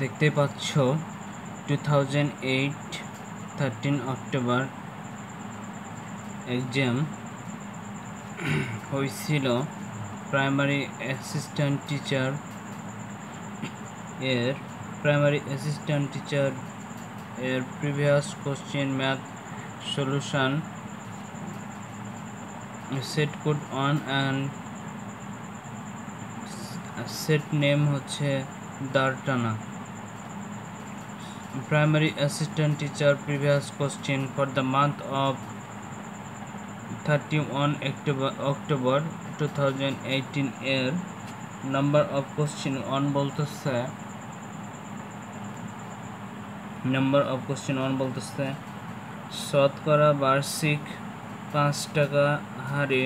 দেখতে পাচ্ছ 2008 13 October exam হয়েছিল প্রাইমারি অ্যাসিস্ট্যান্ট টিচার এর previous question math solution set code 1 and set name হচ্ছে দারটানা। Primary assistant teacher previous question for the month of 31 October 2018 এর number of question 1 বলতেছে শতকরা বার্ষিক 5 টাকা হারে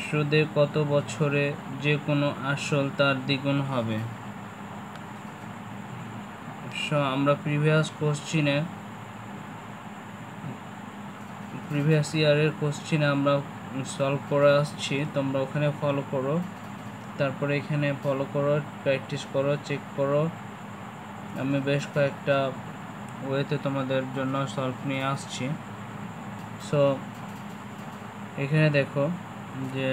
সুদে কত বছরে যে কোনো আসল তার দ্বিগুণ হবে। আমরা প্রিভিয়াস ইয়ারের কোশ্চেনে আমরা সলভ করে আসছি, তোমরা ওখানে ফলো করো, তারপরে এখানে ফলো করো, প্র্যাকটিস করো, চেক করো। আমি বেশ কয়েকটা ওয়েতে তোমাদের জন্য সলভ নিয়ে আসছি। সো এখানে দেখো যে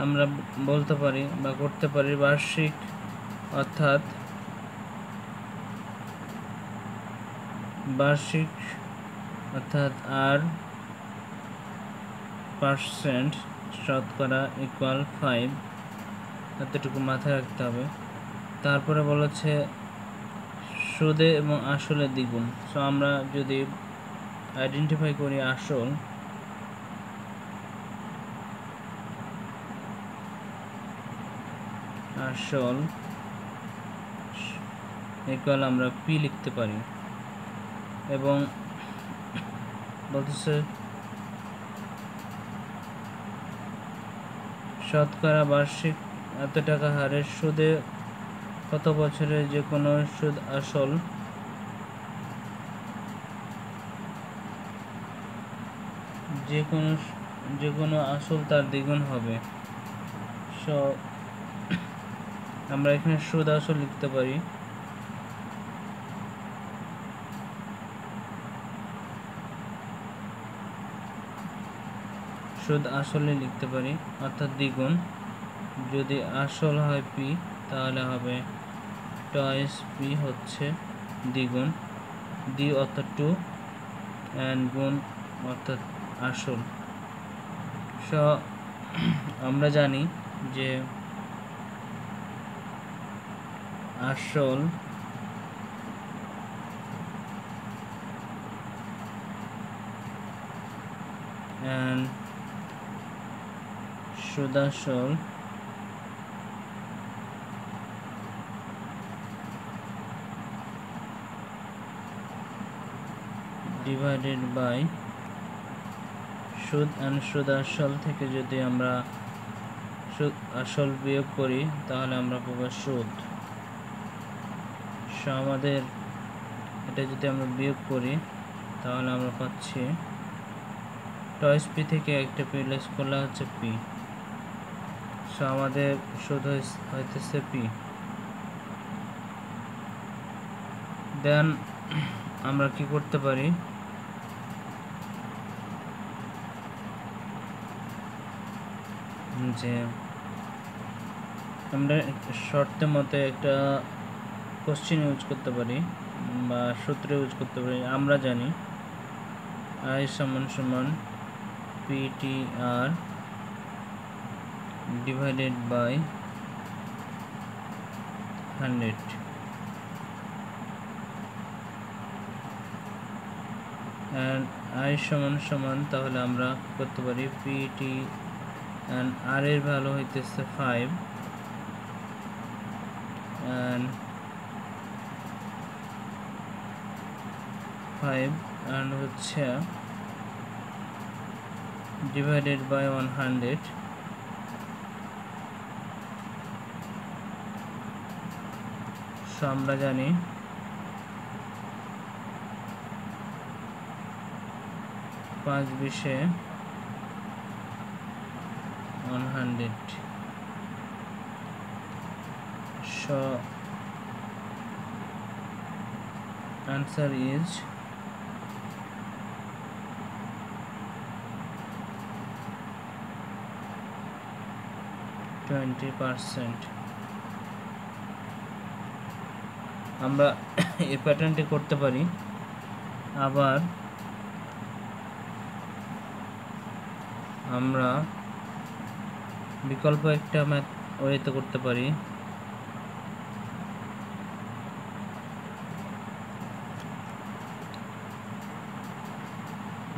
আমরা বলতে পারি বা করতে পারি বার্ষিক অর্থাৎ R% শতকরা ইকুয়াল 5, এতটুকু মাথায় রাখতে হবে। তারপরে বলেছে সুদে এবং আসলে দ্বিগুণ। সো আমরা যদি আইডেন্টিফাই করি আসল ইকুয়াল আমরা P লিখতে পারি এবং বলতেছে শতকরা বার্ষিক এত টাকা হারে সুদে কত বছরে যে কোনো সুদ আসল যে কোনো আসল তার দ্বিগুণ হবে। সো আমরা এখানে সুদ আসল লিখতে পারি। সুদ আসলে লিখতে পারি অর্থাৎ দ্বিগুণ। যদি আসল হয় P তাহলে হবে টয়েস P হচ্ছে দ্বিগুণ, D অর্থাৎ 2 অ্যান্ড গুণ অর্থাৎ আসল। সো আমরা জানি যে আসল and সুদাসল ডিভাইডেড বাই সুদ and সুদাসল থেকে যদি আমরা সুদ আসল বিয়োগ করি তাহলে আমরা পাবো সুদ। সো আমাদের এটা যদি আমরা বিয়োগ করি তাহলে আমরা পাচ্ছি টয়েস P থেকে একটা P লেস করলে হচ্ছে P। সো আমাদের সুদ হইতেছে P। দেন আমরা কি করতে পারি, যে আমরা শর্তের মতে একটা কোশ্চেন ইউজ করতে পারি বা সূত্র ইউজ করতে পারি। আমরা জানি I সমান PTR divided by 100 and I সমান তাহলে আমরা করতে পারি PT and R এর ভ্যালু হইতেছে 5 and হচ্ছে ডিভাইডেড বাই 100। সো আমরা জানি 5 20 100। So answer is 20%. আমরা এই প্যাটার্নটি করতে পারি। আবার আমরা বিকল্প একটা ম্যাথ ওয়েতে করতে পারি।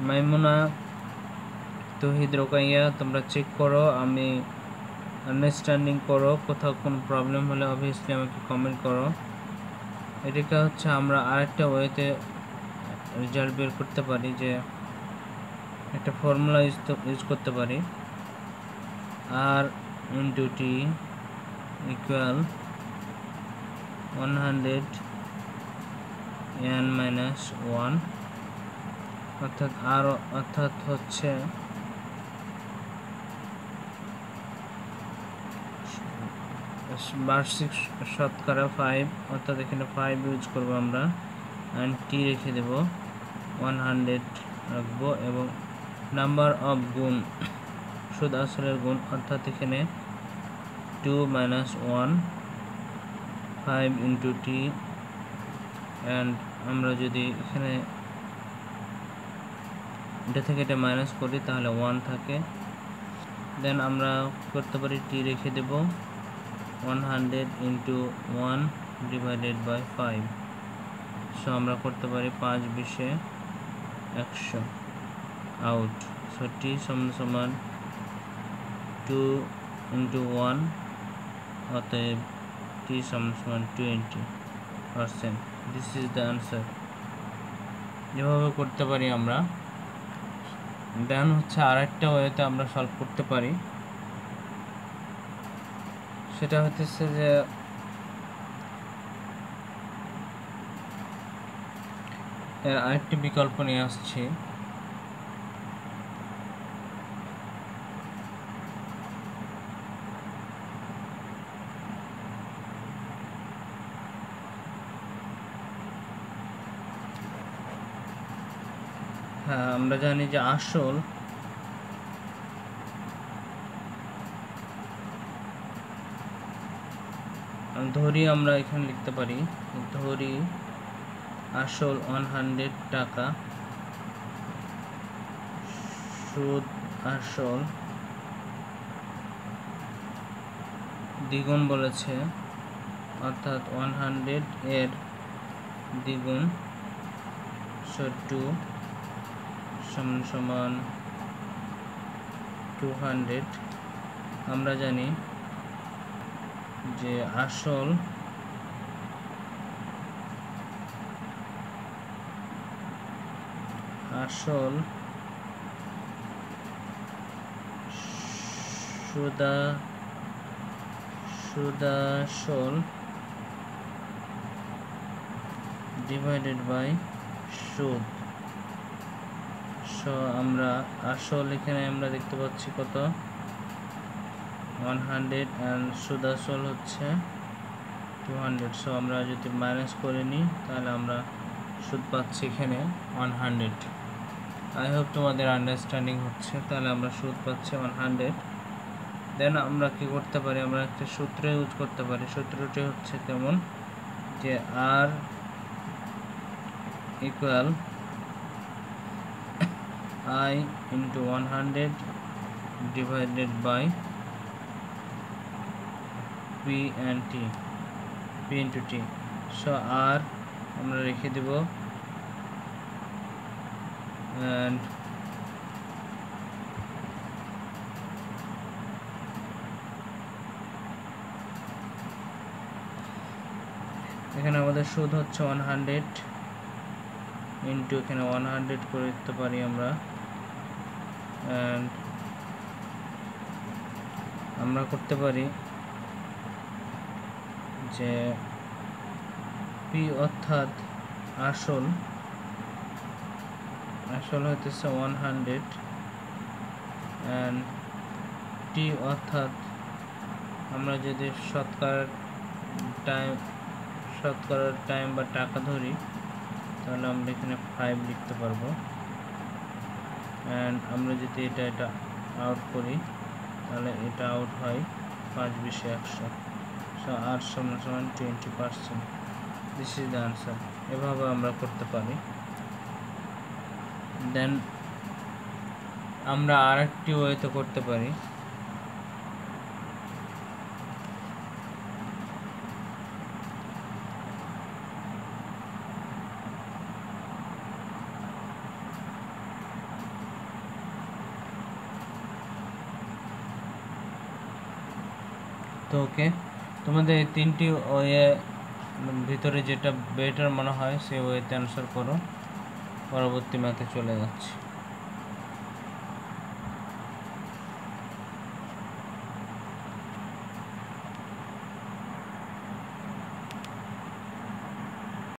মাইমুনা তৌহিদ রোকাইয়া, তোমরা চেক করো, আমি আন্ডারস্ট্যান্ডিং করো, কোথাও কোনো প্রবলেম হলে অবভিয়াসলি আমাকে কমেন্ট করো। এটাকে হচ্ছে আমরা আরেকটা ওয়েতে রেজাল্ট বের করতে পারি, যে একটা ফর্মুলা ইউজ করতে পারি, আর into T equal 100 n minus 1, অর্থাৎ হচ্ছে বার্ষিক শতকরা 5, অর্থাৎ এখানে 5 ইউজ করবো আমরা, অ্যান্ড টি রেখে দেব 100 রাখবো, এবং নাম্বার অফ গুণ, সুদ আসলের গুণ, অর্থাৎ এখানে 2 minus 1, 5 into t, অ্যান্ড আমরা যদি এখানে এটা থেকে এটা মাইনাস করি তাহলে 1 থাকে। দেন আমরা করতে পারি টি রেখে দেব 100 into 1 divided by 5, সো আমরা করতে পারি 5 20 100 আউট। সো টি সমান 2 into 1, অতএব টি সমান 20%। This is the answer. যেভাবে করতে পারি আমরা। দেন হচ্ছে আরেকটা ওয়েতে আমরা সলভ করতে পারি, সেটা হচ্ছে যে এর আরেকটি বিকল্প নিয়ে আসছি। হ্যাঁ, আমরা জানি যে আসল ধরি, আমরা এখানে লিখতে পারি ধরি আসল 100 টাকা, সুদ আসল দ্বিগুণ বলেছে, অর্থাৎ 100 এর দ্বিগুণ, সো 2 সমান 200। আমরা জানি যে আসল সুদাসল ডিভাইডেড বাই সুদ। সো আমরা আসল এখানে আমরা দেখতে পাচ্ছি কত 100, অ্যান্ড সুদ আসল হচ্ছে 200। সো আমরা যদি মাইনাস করে নিই তাহলে আমরা সুদ পাচ্ছি এখানে 100। আই হোপ তোমাদের আন্ডারস্ট্যান্ডিং হচ্ছে। তাহলে আমরা সুদ পাচ্ছি 100। দেন আমরা কি করতে পারি, আমরা একটা সূত্র ইউজ করতে পারি। সূত্রটি হচ্ছে কেমন, যে R equal I into 100 divided by P into T। So আর আমরা রেখে দেব, and এখানে আমাদের সুদ হচ্ছে 100 ইন্টু এখানে 100 করে দিতে পারি আমরা, and আমরা করতে পারি যে P অর্থাৎ আসল হইতেছে 100, and T অর্থাৎ আমরা যদি শতকরা টাইম শতকরার টাইম বা টাকা ধরি, তাহলে আমরা এখানে 5 লিখতে পারবো। অ্যান্ড আমরা যদি এটা আউট করি, তাহলে এটা আউট হয় 5 × 100, সো আর সমান 20%। This is the answer. এভাবে আমরা করতে পারি। দেন আমরা আরেকটি ওয়েতে করতে পারি। তো ওকে, তোমাদের এই 3টি ওয়ে ভিতরে যেটা বেটার মনে হয় সেই ওয়েতে অ্যান্সার করো। পরবর্তী ম্যাথে চলে যাচ্ছে।